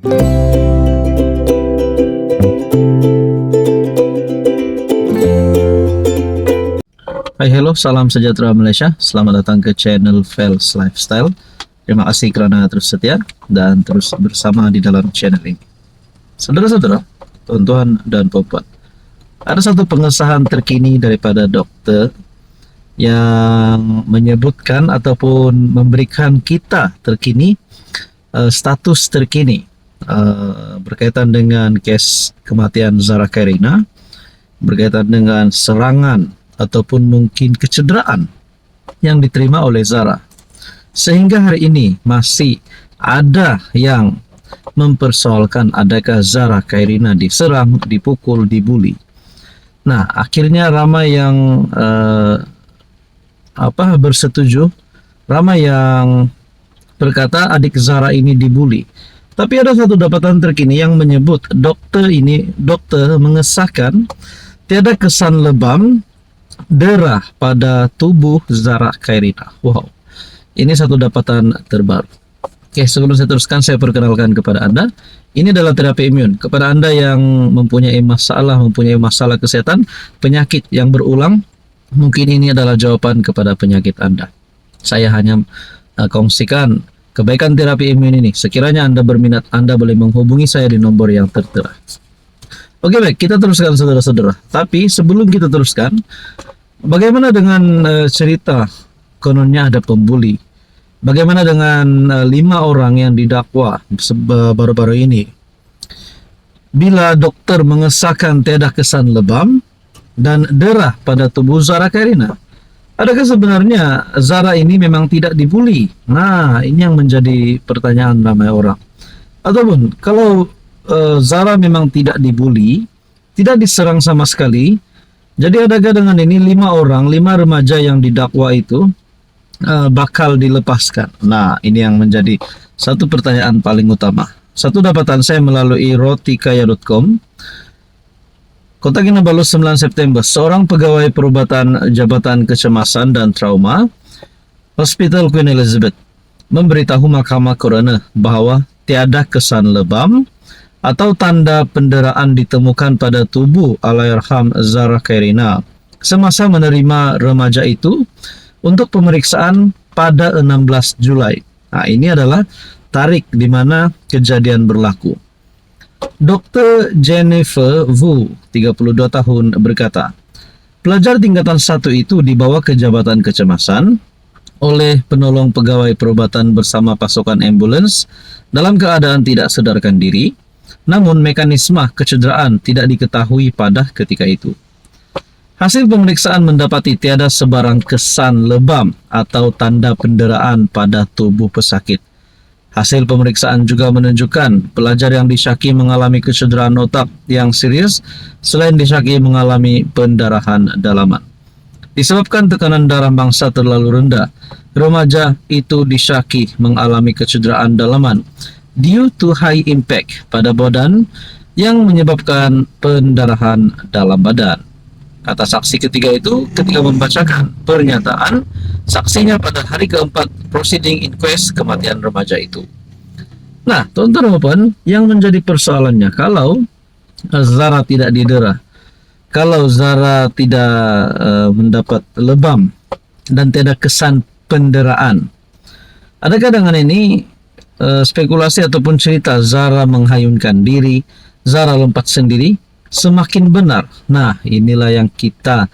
Hai, hello, salam sejahtera Malaysia. Selamat datang ke channel Fels Lifestyle. Terima kasih kerana terus setia dan terus bersama di dalam channel ini. Saudara-saudara, tuan-tuan dan puan-puan, ada satu pengesahan terkini daripada dokter yang menyebutkan ataupun memberikan kita terkini status terkini berkaitan dengan kes kematian Zara Khairina, berkaitan dengan serangan ataupun mungkin kecederaan yang diterima oleh Zara. Sehingga hari ini masih ada yang mempersoalkan adakah Zara Khairina diserang, dipukul, dibuli. Nah, akhirnya ramai yang bersetuju, ramai yang berkata adik Zara ini dibuli. Tapi ada satu dapatan terkini yang menyebut dokter mengesahkan tiada kesan lebam darah pada tubuh Zara Khairina. Wow, ini satu dapatan terbaru. Oke, sebelum saya teruskan, saya perkenalkan kepada Anda. Ini adalah terapi imun. Kepada Anda yang mempunyai masalah kesehatan, penyakit yang berulang, mungkin ini adalah jawaban kepada penyakit Anda. Saya hanya kongsikan kebaikan terapi imun ini. Sekiranya Anda berminat, Anda boleh menghubungi saya di nomor yang tertera. Oke, baik, kita teruskan saudara-saudara. Tapi sebelum kita teruskan, bagaimana dengan cerita kononnya ada pembuli? Bagaimana dengan 5 orang yang didakwa baru-baru ini? Bila dokter mengesahkan tiada kesan lebam dan darah pada tubuh Zara Khairina, adakah sebenarnya Zara ini memang tidak dibuli? Nah, ini yang menjadi pertanyaan ramai orang. Ataupun kalau Zara memang tidak dibuli, tidak diserang sama sekali, jadi adakah dengan ini 5 remaja yang didakwa itu bakal dilepaskan? Nah, ini yang menjadi satu pertanyaan paling utama. Satu dapatan saya melalui rotikaya.com. Kota Kinabalu 9 September, seorang pegawai perubatan Jabatan Kecemasan dan Trauma Hospital Queen Elizabeth memberitahu Mahkamah Coroner bahawa tiada kesan lebam atau tanda penderaan ditemukan pada tubuh Allahyarham Zara Khairina semasa menerima remaja itu untuk pemeriksaan pada 16 Julai. Nah, ini adalah tarikh di mana kejadian berlaku. Dr. Jennifer Wu, 32 tahun, berkata, pelajar tingkatan 1 itu dibawa ke Jabatan Kecemasan oleh penolong pegawai perubatan bersama pasukan ambulans dalam keadaan tidak sadarkan diri, namun mekanisme kecederaan tidak diketahui pada ketika itu. Hasil pemeriksaan mendapati tiada sebarang kesan lebam atau tanda penderaan pada tubuh pesakit. Hasil pemeriksaan juga menunjukkan pelajar yang disyaki mengalami kecederaan otak yang serius selain disyaki mengalami pendarahan dalaman. Disebabkan tekanan darah mangsa terlalu rendah, remaja itu disyaki mengalami kecederaan dalaman due to high impact pada badan yang menyebabkan pendarahan dalam badan. Kata saksi ketiga itu ketika membacakan pernyataan saksinya pada hari keempat proceeding inquest kematian remaja itu. Nah, teman-teman, yang menjadi persoalannya, kalau Zara tidak didera, kalau Zara tidak mendapat lebam dan tidak kesan penderaan, adakah dengan ini spekulasi ataupun cerita Zara menghayunkan diri, Zara lompat sendiri, semakin benar? Nah, inilah yang kita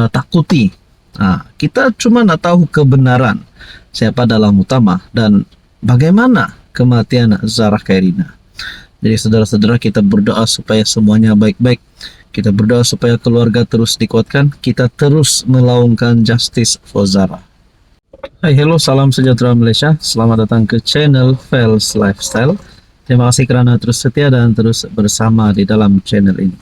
takuti. Nah, kita cuma nak tahu kebenaran siapa dalam utama dan bagaimana kematian Zara Khairina. Jadi saudara-saudara, kita berdoa supaya semuanya baik-baik. Kita berdoa supaya keluarga terus dikuatkan. Kita terus melaungkan justice for Zara. Hai, hello, salam sejahtera Malaysia. Selamat datang ke channel Fels Lifestyle. Terima kasih kerana terus setia dan terus bersama di dalam channel ini.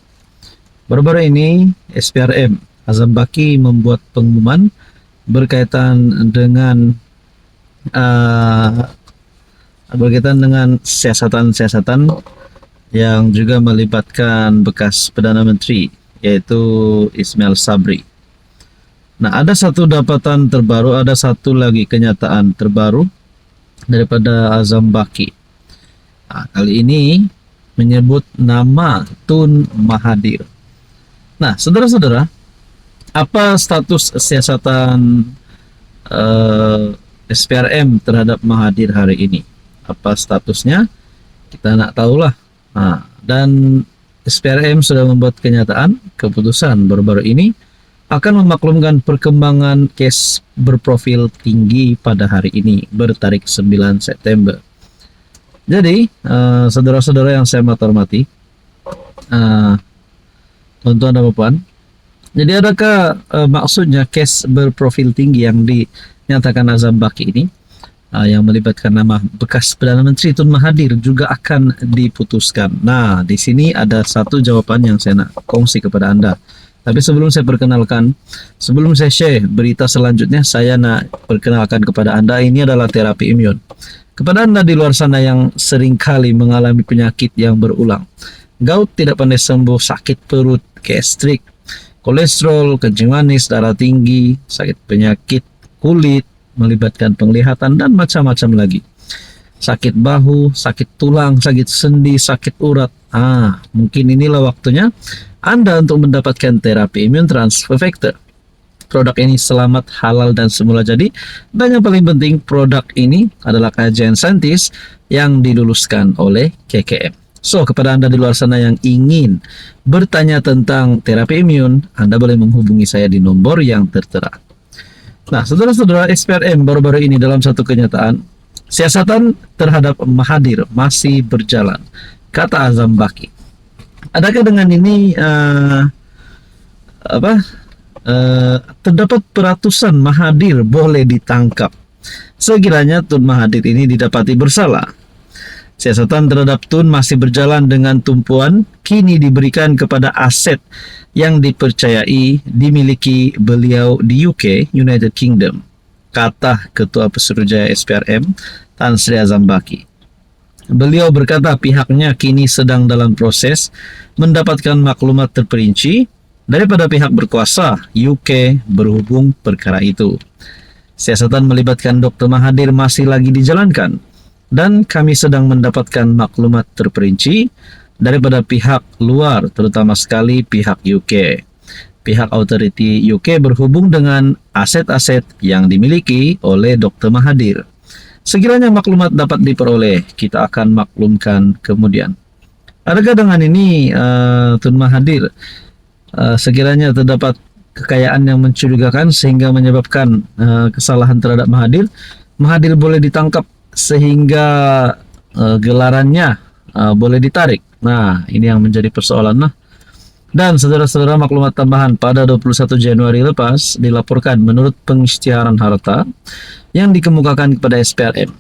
Baru-baru ini SPRM Azam Baki membuat pengumuman berkaitan dengan siasatan-siasatan yang juga melibatkan bekas Perdana Menteri, yaitu Ismail Sabri. Nah, ada satu dapatan terbaru, ada satu lagi kenyataan terbaru daripada Azam Baki. Nah, kali ini menyebut nama Tun Mahathir. Nah, saudara-saudara, apa status siasatan SPRM terhadap Mahathir hari ini? Apa statusnya? Kita nak tahulah. Nah, dan SPRM sudah membuat kenyataan keputusan baru-baru ini akan memaklumkan perkembangan case berprofil tinggi pada hari ini bertarik 9 September. Jadi, saudara-saudara yang saya hormati, tuan-tuan dan puan, jadi adakah maksudnya case berprofil tinggi yang dinyatakan Azam Baki ini yang melibatkan nama bekas Perdana Menteri Tun Mahathir juga akan diputuskan? Nah, di sini ada satu jawaban yang saya nak kongsi kepada Anda. Tapi sebelum saya perkenalkan, sebelum saya share berita selanjutnya, saya nak perkenalkan kepada Anda, ini adalah terapi imun. Kepada Anda di luar sana yang seringkali mengalami penyakit yang berulang, gout tidak pandai sembuh, sakit perut, gastrik, kolesterol, kencing manis, darah tinggi, sakit penyakit kulit, melibatkan penglihatan, dan macam-macam lagi. Sakit bahu, sakit tulang, sakit sendi, sakit urat. Mungkin inilah waktunya Anda untuk mendapatkan terapi imun transfer factor. Produk ini selamat, halal, dan semula jadi. Dan yang paling penting, produk ini adalah kajian saintis yang diluluskan oleh KKM. So, kepada Anda di luar sana yang ingin bertanya tentang terapi imun, Anda boleh menghubungi saya di nomor yang tertera. Nah, saudara-saudara, SPRM baru-baru ini dalam satu kenyataan, siasatan terhadap Mahathir masih berjalan, kata Azam Baki. Adakah dengan ini terdapat peratusan Mahathir boleh ditangkap sekiranya Tun Mahathir ini didapati bersalah? Siasatan terhadap Tun masih berjalan dengan tumpuan kini diberikan kepada aset yang dipercayai dimiliki beliau di UK, United Kingdom, kata Ketua Pesuruhjaya SPRM Tan Sri Azam Baki. Beliau berkata pihaknya kini sedang dalam proses mendapatkan maklumat terperinci daripada pihak berkuasa UK berhubung perkara itu. Siasatan melibatkan Dr. Mahathir masih lagi dijalankan dan kami sedang mendapatkan maklumat terperinci daripada pihak luar, terutama sekali pihak UK. Pihak authority UK berhubung dengan aset-aset yang dimiliki oleh Dr. Mahathir. Sekiranya maklumat dapat diperoleh, kita akan maklumkan kemudian. Adakah dengan ini Tun Mahathir sekiranya terdapat kekayaan yang mencurigakan sehingga menyebabkan kesalahan terhadap Mahathir, Mahathir boleh ditangkap sehingga gelarannya boleh ditarik? Nah, ini yang menjadi persoalan. Dan saudara-saudara, maklumat tambahan pada 21 Januari lepas dilaporkan menurut pengisytiharan harta yang dikemukakan kepada SPRM,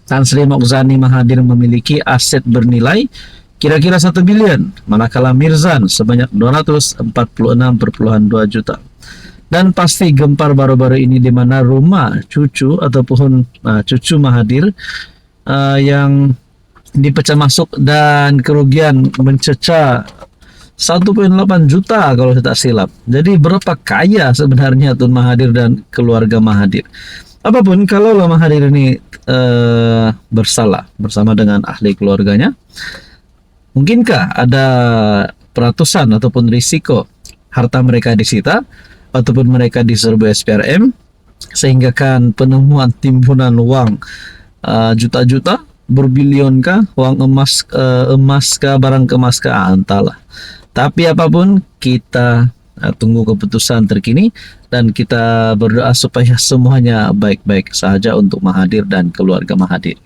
Tan Sri Mokzani Mahathir memiliki aset bernilai kira-kira 1 bilion, manakala Mirzan sebanyak 246,2 juta. Dan pasti gempar baru-baru ini di mana rumah cucu ataupun cucu Mahathir yang dipecah masuk dan kerugian mencecah 1,8 juta kalau saya tak silap. Jadi berapa kaya sebenarnya Tun Mahathir dan keluarga Mahathir? Apapun, kalau Mahathir ini bersalah bersama dengan ahli keluarganya, mungkinkah ada peratusan ataupun risiko harta mereka disita ataupun mereka diserbu SPRM sehingga kan penemuan timbunan uang juta-juta, berbilion kah, uang emas kah, barang kemas kah, entahlah. Tapi apapun, kita tunggu keputusan terkini dan kita berdoa supaya semuanya baik-baik saja untuk Mahathir dan keluarga Mahathir.